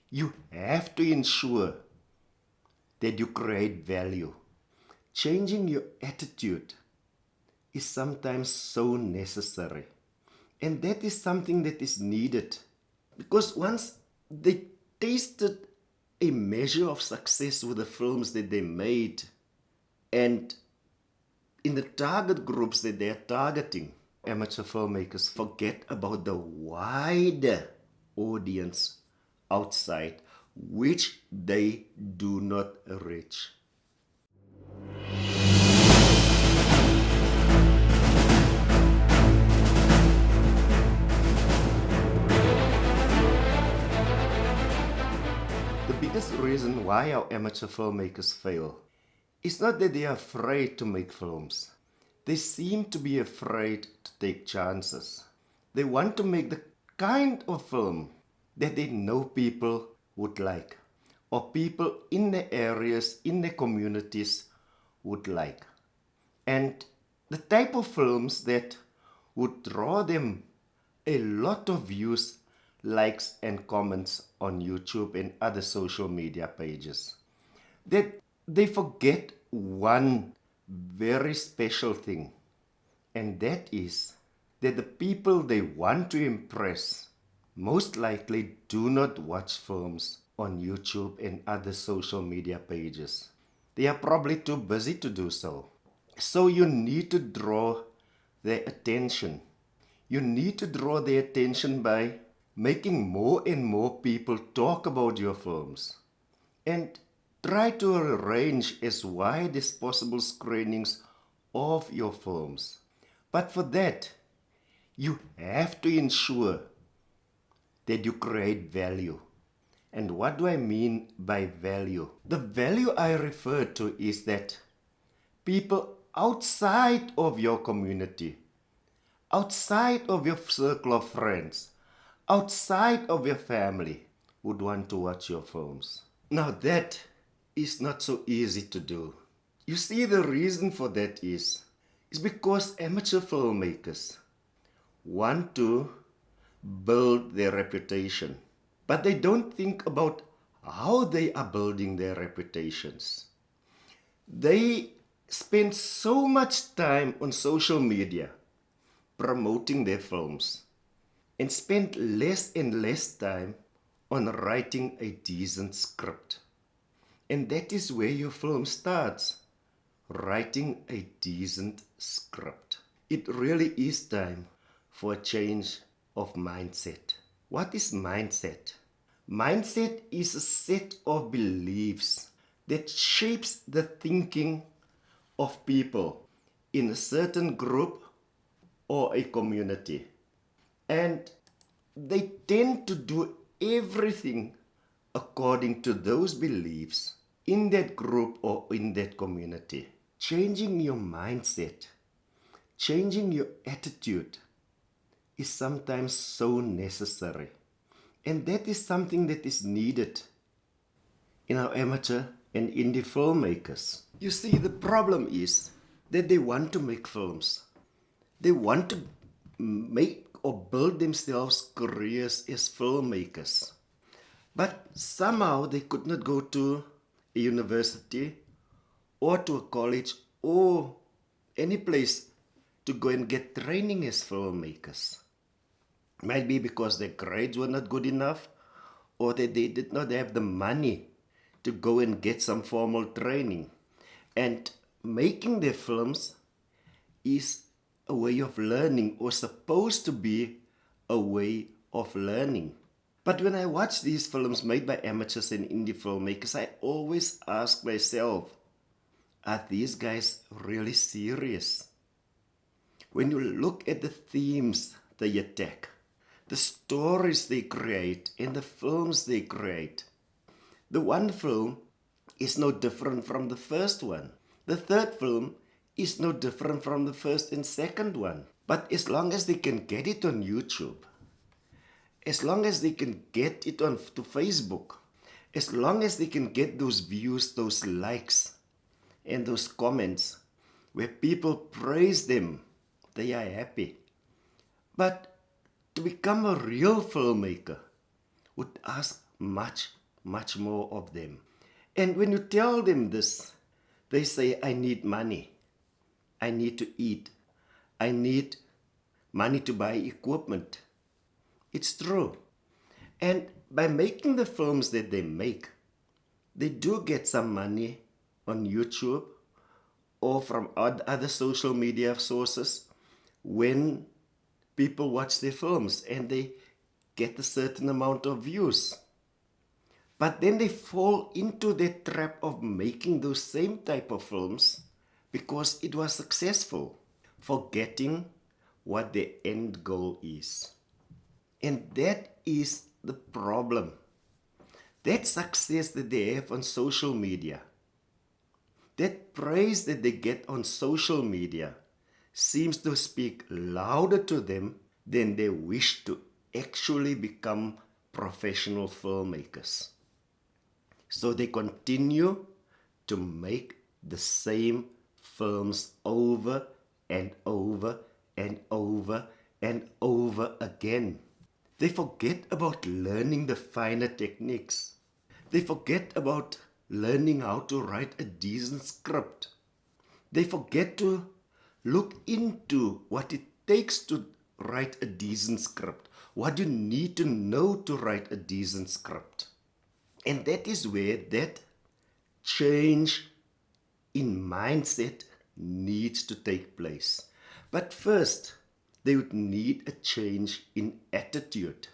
You have to ensure that you create value. Changing your attitude is sometimes so necessary. And that is something that is needed. Because once they tasted a measure of success with the films that they made, and in the target groups that they are targeting, amateur filmmakers forget about the wider audience outside which they do not reach. The biggest reason why our amateur filmmakers fail is not that they are afraid to make films. They seem to be afraid to take chances. They want to make the kind of film that they know people would like, or people in the areas, in the communities would like. And the type of films that would draw them a lot of views, likes, and comments on YouTube and other social media pages. That they forget one very special thing, and that is that the people they want to impress most likely do not watch films on YouTube and other social media pages. They are probably too busy to do so. So you need to draw their attention. You need to draw their attention by making more and more people talk about your films. And try to arrange as wide as possible screenings of your films. But for that, you have to ensure that you create value. And what do I mean by value? The value I refer to is that people outside of your community, outside of your circle of friends, outside of your family would want to watch your films. Now that is not so easy to do. You see, the reason for that is because amateur filmmakers want to build their reputation, but they don't think about how they are building their reputations. They spend so much time on social media promoting their films and spend less and less time on writing a decent script. And that is where your film starts, writing a decent script. It really is time for a change of mindset. What is mindset? Mindset is a set of beliefs that shapes the thinking of people in a certain group or a community. And they tend to do everything according to those beliefs in that group or in that community. Changing your mindset, changing your attitude is sometimes so necessary. And that is something that is needed in our amateur and indie filmmakers. You see, the problem is that they want to make films. They want to make or build themselves careers as filmmakers. But somehow they could not go to a university or to a college or any place to go and get training as filmmakers. Might be because their grades were not good enough, or that they did not have the money to go and get some formal training. And making their films is a way of learning, or supposed to be a way of learning. But when I watch these films made by amateurs and indie filmmakers, I always ask myself, are these guys really serious? When you look at the themes they attack, the stories they create, and the films they create, the one film is no different from the first one. The third film is no different from the first and second one. But as long as they can get it on YouTube, as long as they can get it on to Facebook, as long as they can get those views, those likes, and those comments where people praise them, they are happy. But to become a real filmmaker would ask much much more of them. And when you tell them this, they say, I need money. I need to eat. I need money to buy equipment. It's true. And by making the films that they make, they do get some money on YouTube or from other social media sources when people watch their films and they get a certain amount of views. But then they fall into the trap of making those same type of films because it was successful, forgetting what their end goal is. And that is the problem. That success that they have on social media, that praise that they get on social media seems to speak louder to them than their wish to actually become professional filmmakers. So they continue to make the same films over and over and over and over again. They forget about learning the finer techniques. They forget about learning how to write a decent script. They forget to look into what it takes to write a decent script. What you need to know to write a decent script. And that is where that change in mindset needs to take place. But first, they would need a change in attitude.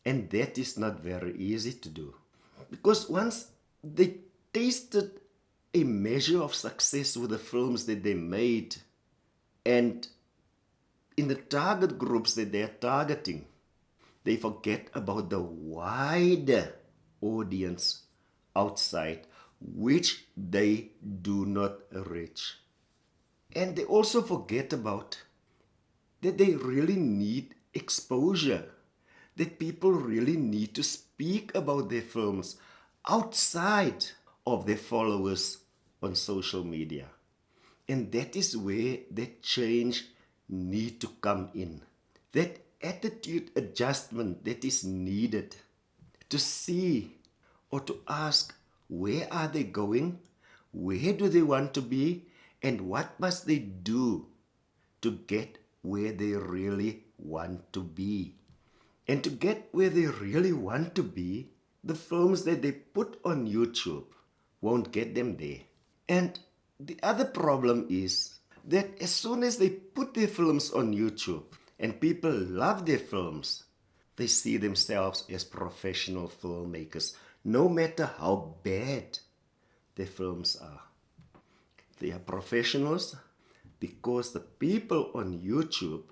And that is not very easy to do. Because once they tasted a measure of success with the films that they made and in the target groups that they're targeting, they forget about the wider audience outside which they do not reach. And they also forget about that they really need exposure, that people really need to speak about their films outside of their followers on social media. And that is where that change need to come in. That attitude adjustment that is needed to see or to ask, where are they going? Where do they want to be? And what must they do to get where they really want to be? And to get where they really want to be, the films that they put on YouTube won't get them there. And the other problem is that as soon as they put their films on YouTube and people love their films, they see themselves as professional filmmakers, no matter how bad their films are. They are professionals because the people on YouTube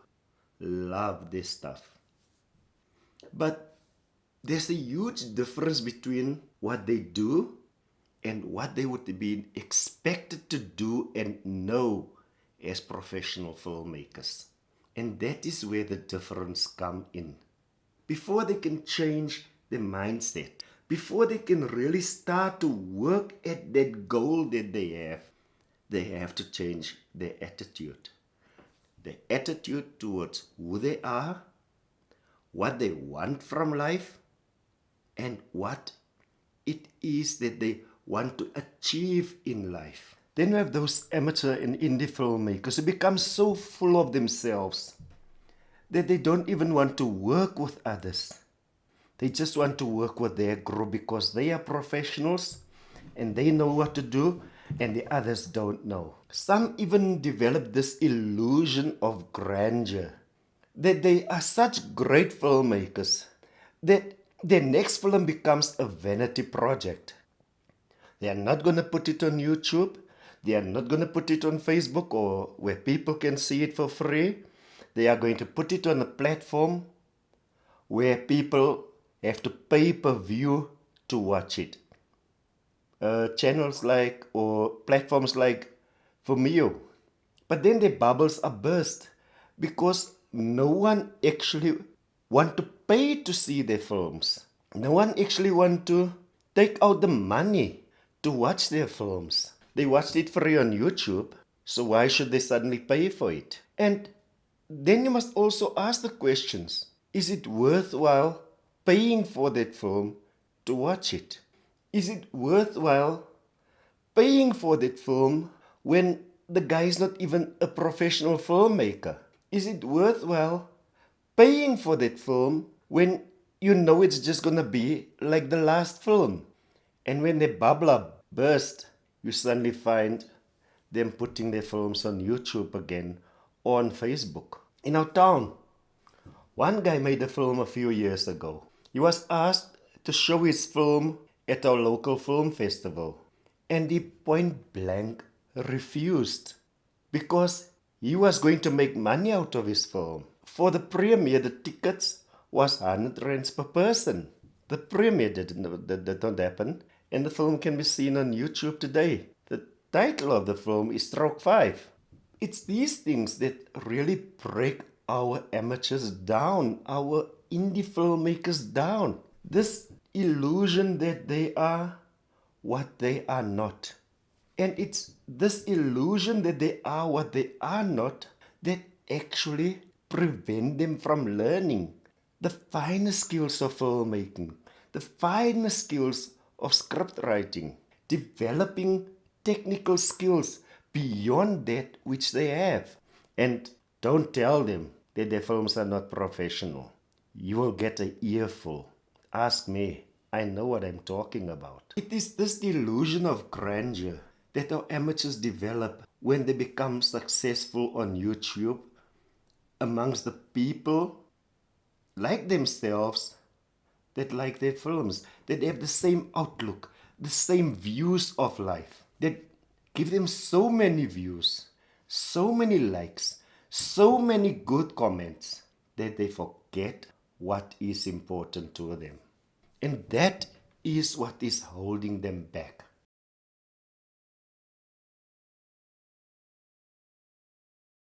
love this stuff. But there's a huge difference between what they do and what they would be expected to do and know as professional filmmakers. And that is where the difference comes in. Before they can change their mindset, before they can really start to work at that goal that they have to change their attitude. Their attitude towards who they are, what they want from life, and what it is that they want to achieve in life. Then you have those amateur and indie filmmakers who become so full of themselves that they don't even want to work with others. They just want to work with their group because they are professionals and they know what to do and the others don't know. Some even develop this illusion of grandeur, that they are such great filmmakers that their next film becomes a vanity project. They are not going to put it on YouTube. They are not going to put it on Facebook or where people can see it for free. They are going to put it on a platform where people have to pay per view to watch it. Channels like or platforms like Vimeo. But then their bubbles are burst because no one actually want to pay to see their films. No one actually want to take out the money to watch their films. They watched it free on YouTube, so why should they suddenly pay for it? And then you must also ask the questions. Is it worthwhile paying for that film to watch it? Is it worthwhile paying for that film when the guy is not even a professional filmmaker? Is it worthwhile paying for that film when you know it's just gonna be like the last film? And when the bubble burst, you suddenly find them putting their films on YouTube again or on Facebook. In our town, one guy made a film a few years ago. He was asked to show his film at our local film festival, and he point blank refused because he was going to make money out of his film. For the premiere, the tickets was 100 rands per person. The premiere did not happen, and the film can be seen on YouTube today. The title of the film is Stroke 5. It's these things that really break our amateurs down, our indie filmmakers down. This illusion that they are what they are not. And it's this illusion that they are what they are not that actually prevent them from learning the finer skills of filmmaking, the finer skills of script writing, developing technical skills beyond that which they have. And don't tell them that their films are not professional. You will get an earful. Ask me. I know what I'm talking about. It is this delusion of grandeur that our amateurs develop when they become successful on YouTube amongst the people like themselves that like their films, that have the same outlook, the same views of life, that give them so many views, so many likes, so many good comments that they forget what is important to them. And that is what is holding them back.